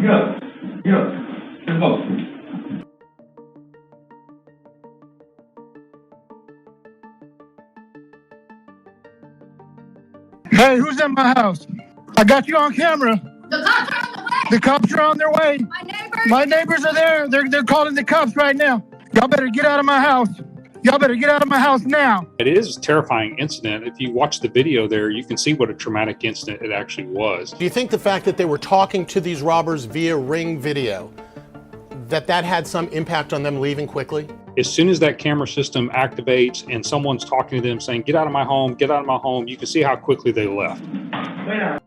Yes, yes, let's go. Hey, who's in my house? I got you on camera. The cops are on the way. The cops are on their way. My neighbors are there. They're calling the cops right now. Y'all better get out of my house. Y'all better get out of my house now. It is a terrifying incident. If you watch the video there, you can see what a traumatic incident it actually was. Do you think the fact that they were talking to these robbers via Ring video, that had some impact on them leaving quickly? As soon as that camera system activates and someone's talking to them saying, get out of my home, you can see how quickly they left. Lay down.